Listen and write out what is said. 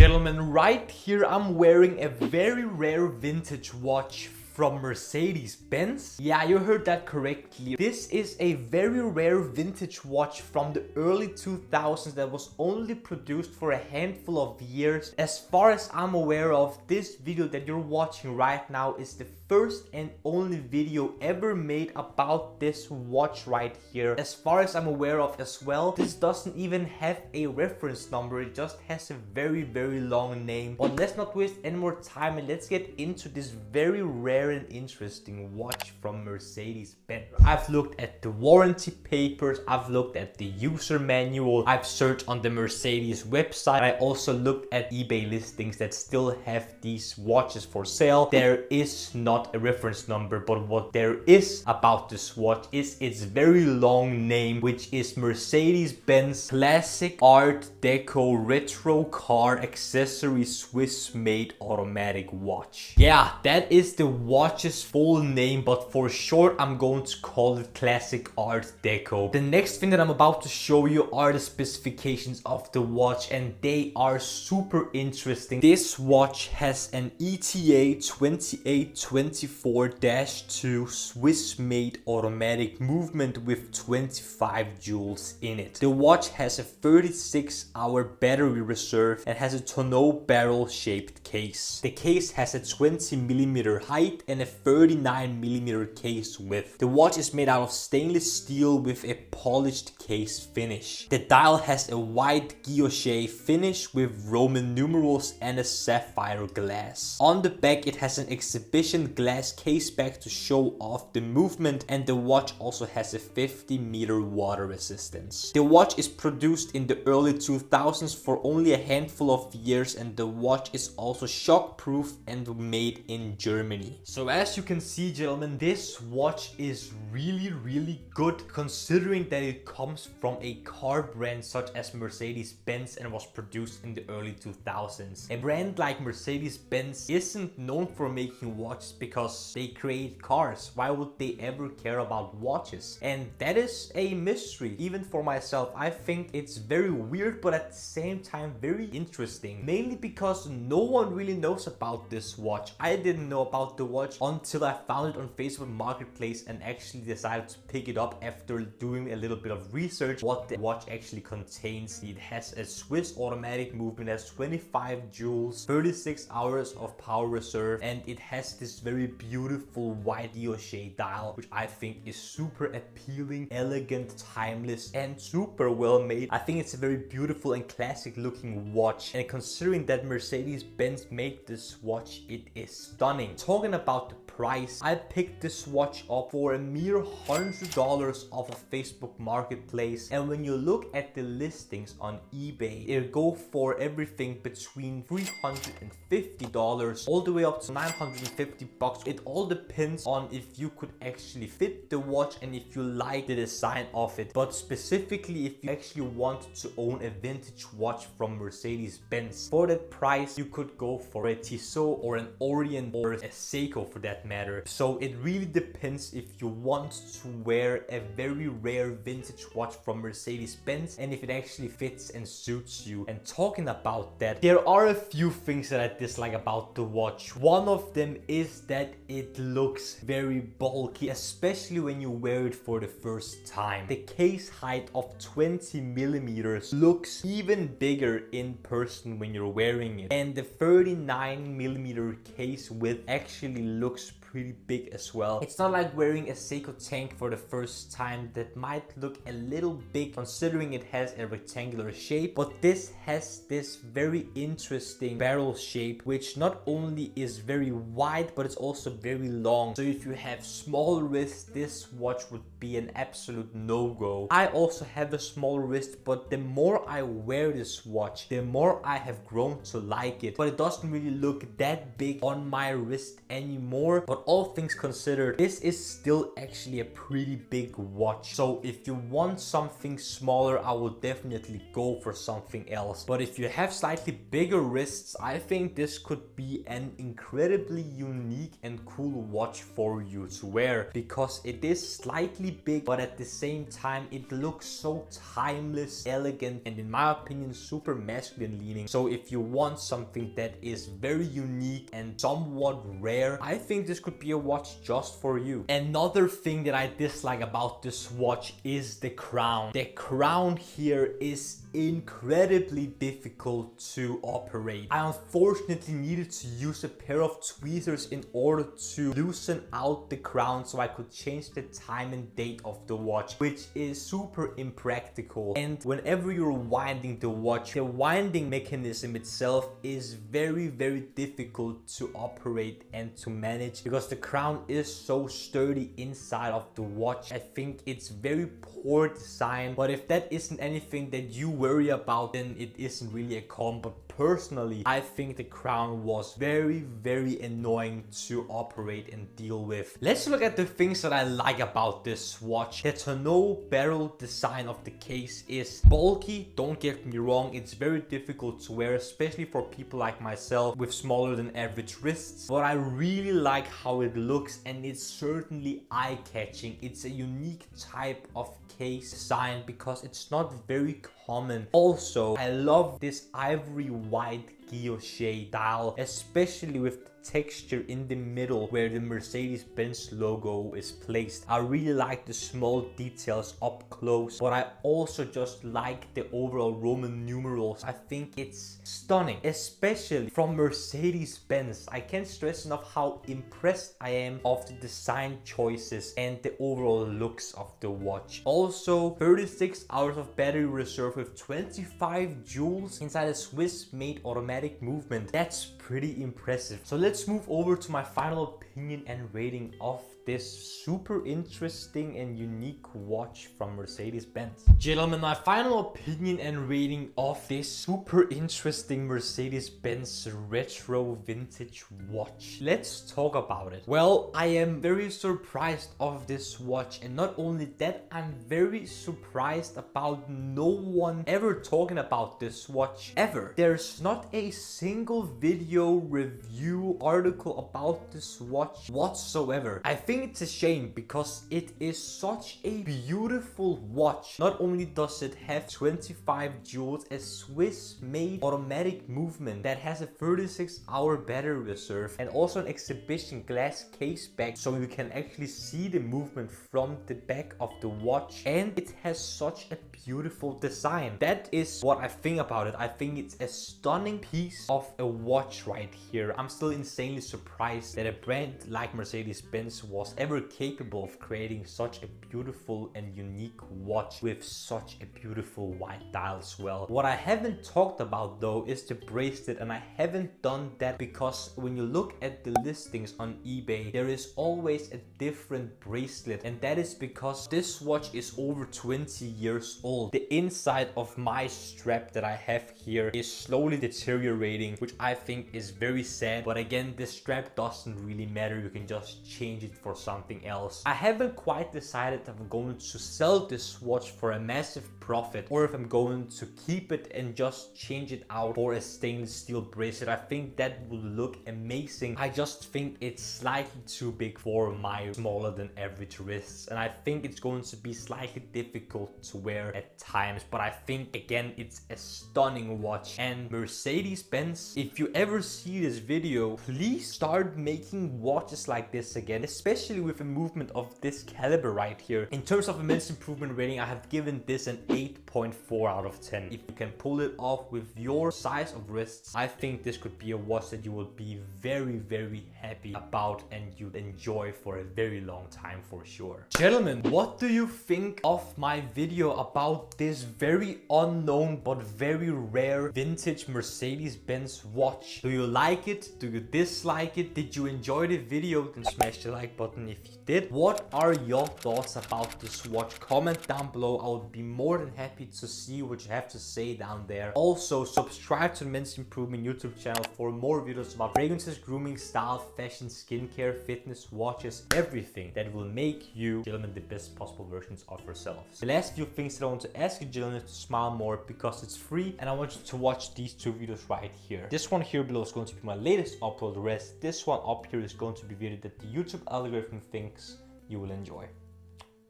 Gentlemen, right here I'm wearing a very rare vintage watch from Mercedes-Benz. Yeah, you heard that correctly. This is a very rare vintage watch from the early 2000s that was only produced for a handful of years. As far as I'm aware of, this video that you're watching right now is the first and only video ever made about this watch right here. As far as I'm aware of as well, this doesn't even have a reference number. It just has a very long name. But let's not waste any more time and let's get into this very rare and interesting watch from Mercedes-Benz. I've looked at the warranty papers, I've looked at the user manual, I've searched on the Mercedes website. I also looked at eBay listings that still have these watches for sale. There is not a reference number, but what there is about this watch is its very long name, which is Mercedes-Benz Classic Art Deco Retro Car Accessory Swiss made automatic watch. Yeah, that is the watch's full name, but for short I'm going to call it Classic Art Deco. The next thing that I'm about to show you are the specifications of the watch, and they are super interesting. This watch has an ETA 2824-2 Swiss made automatic movement with 25 joules in it. The watch has a 36-hour battery reserve and has a tonneau barrel shaped case. The case has a 20mm height and a 39mm case width. The watch is made out of stainless steel with a polished case finish. The dial has a white guilloche finish with Roman numerals and a sapphire glass. On the back it has an exhibition glass case back to show off the movement, and the watch also has a 50-meter water resistance. The watch is produced in the early 2000s for only a handful of years, and the watch is also shockproof and made in Germany. So as you can see, gentlemen, this watch is really good, considering that it comes from a car brand such as Mercedes-Benz and was produced in the early 2000s. A brand like Mercedes-Benz isn't known for making watches because they create cars. Why would they ever care about watches? And that is a mystery, even for myself. I think it's very weird, but at the same time very interesting, mainly because no one really knows about this watch. I didn't know about the watch until I found it on Facebook Marketplace and actually decided to pick it up after doing a little bit of research what the watch actually contains. It has a Swiss automatic movement, has 25 joules, 36 hours of power reserve, and it has this very beautiful white guilloche dial, which I think is super appealing, elegant, timeless, and super well made. I think it's a very beautiful and classic looking watch, and considering that Mercedes-Benz made this watch, it is stunning. Talking about the price, I picked this watch up for a mere $100 off of Facebook Marketplace, and when you look at the listings on eBay, it'll go for everything between $350 all the way up to $950. It all depends on if you could actually fit the watch and if you like the design of it. But specifically, if you actually want to own a vintage watch from Mercedes-Benz, for that price you could go for a Tissot or an Orient or a Seiko for that matter. So it really depends if you want to wear a very rare vintage watch from Mercedes-Benz and if it actually fits and suits you. And talking about that, there are a few things that I dislike about the watch. One of them is that it looks very bulky, especially when you wear it for the first time. The case height of 20mm looks even bigger in person when you're wearing it, and the 39mm case width actually looks pretty big as well. It's not like wearing a Seiko tank for the first time that might look a little big considering it has a rectangular shape, but this has this very interesting barrel shape which not only is very wide but it's also very long. So if you have small wrists, this watch would be an absolute no-go. I also have a small wrist, but the more I wear this watch, the more I have grown to like it. But it doesn't really look that big on my wrist anymore. But but all things considered, this is still actually a pretty big watch. So if you want something smaller, I will definitely go for something else. But if you have slightly bigger wrists, I think this could be an incredibly unique and cool watch for you to wear, because it is slightly big, but at the same time it looks so timeless, elegant, and in my opinion super masculine leaning. So if you want something that is very unique and somewhat rare, I think this could be a watch just for you. Another thing that I dislike about this watch is the crown. The crown here is incredibly difficult to operate. I unfortunately needed to use a pair of tweezers in order to loosen out the crown so I could change the time and date of the watch, which is super impractical. And whenever you're winding the watch, the winding mechanism itself is very difficult to operate and to manage, because the crown is so sturdy inside of the watch. I think it's very poor design, but if that isn't anything that you worry about, then it isn't really a con. But personally, I think the crown was very annoying to operate and deal with. Let's look at the things that I like about this watch. The tonneau barrel design of the case is bulky, don't get me wrong, it's very difficult to wear, especially for people like myself with smaller than average wrists, but I really like how it looks, and it's certainly eye-catching. It's a unique type of case design because it's not very common. Also, I love this ivory white guilloche dial, especially with the texture in the middle where the Mercedes-Benz logo is placed. I really like the small details up close, but I also just like the overall Roman numerals. I think it's stunning, especially from Mercedes-Benz. I can't stress enough how impressed I am of the design choices and the overall looks of the watch. Also, 36 hours of battery reserve with 25 joules inside a Swiss-made automatic movement. That's pretty impressive. So let's move over to my final opinion and rating of this super interesting and unique watch from Mercedes-Benz. Gentlemen, my final opinion and rating of this super interesting Mercedes-Benz retro vintage watch. Let's talk about it. Well, I am very surprised of this watch, and not only that, I'm very surprised about no one ever talking about this watch ever. There's not a single video, review, article about this watch whatsoever. I think it's a shame because it is such a beautiful watch. Not only does it have 25 joules, a Swiss-made automatic movement that has a 36-hour battery reserve, and also an exhibition glass case back so you can actually see the movement from the back of the watch, and it has such a beautiful design. That is what I think about it. I think it's a stunning piece of a watch right here. I'm still insanely surprised that a brand like Mercedes-Benz was ever capable of creating such a beautiful and unique watch with such a beautiful white dial as well. What I haven't talked about though is the bracelet, and I haven't done that because when you look at the listings on eBay, there is always a different bracelet, and that is because this watch is over 20 years old. The inside of my strap that I have here is slowly deteriorating, which I think is very sad, but again, this strap doesn't really matter. You can just change it for something else. I haven't quite decided if I'm going to sell this watch for a massive profit or if I'm going to keep it and just change it out for a stainless steel bracelet. I think that would look amazing. I just think it's slightly too big for my smaller than average wrists, and I think it's going to be slightly difficult to wear at times, but I think again it's a stunning watch. And Mercedes-Benz, if you ever see this video, please start making watches like this again, especially with a movement of this caliber right here. In terms of immense improvement rating, I have given this an 8.4 out of 10. If you can pull it off with your size of wrists, I think this could be a watch that you will be very happy about and you'd enjoy for a very long time for sure. Gentlemen, what do you think of my video about this very unknown but very rare vintage Mercedes-Benz watch? Do you like it? Do you dislike it? Did you enjoy the video? Then smash the like button button if you did. What are your thoughts about this watch? Comment down below. I would be more than happy to see what you have to say down there. Also, subscribe to the Men's Improvement YouTube channel for more videos about fragrances, grooming, style, fashion, skincare, fitness, watches, everything that will make you, gentlemen, the best possible versions of yourselves. The last few things that I want to ask you, gentlemen, is to smile more because it's free, and I want you to watch these two videos right here. This one here below is going to be my latest upload. The rest, this one up here is going to be video that the YouTube algorithm thinks you will enjoy.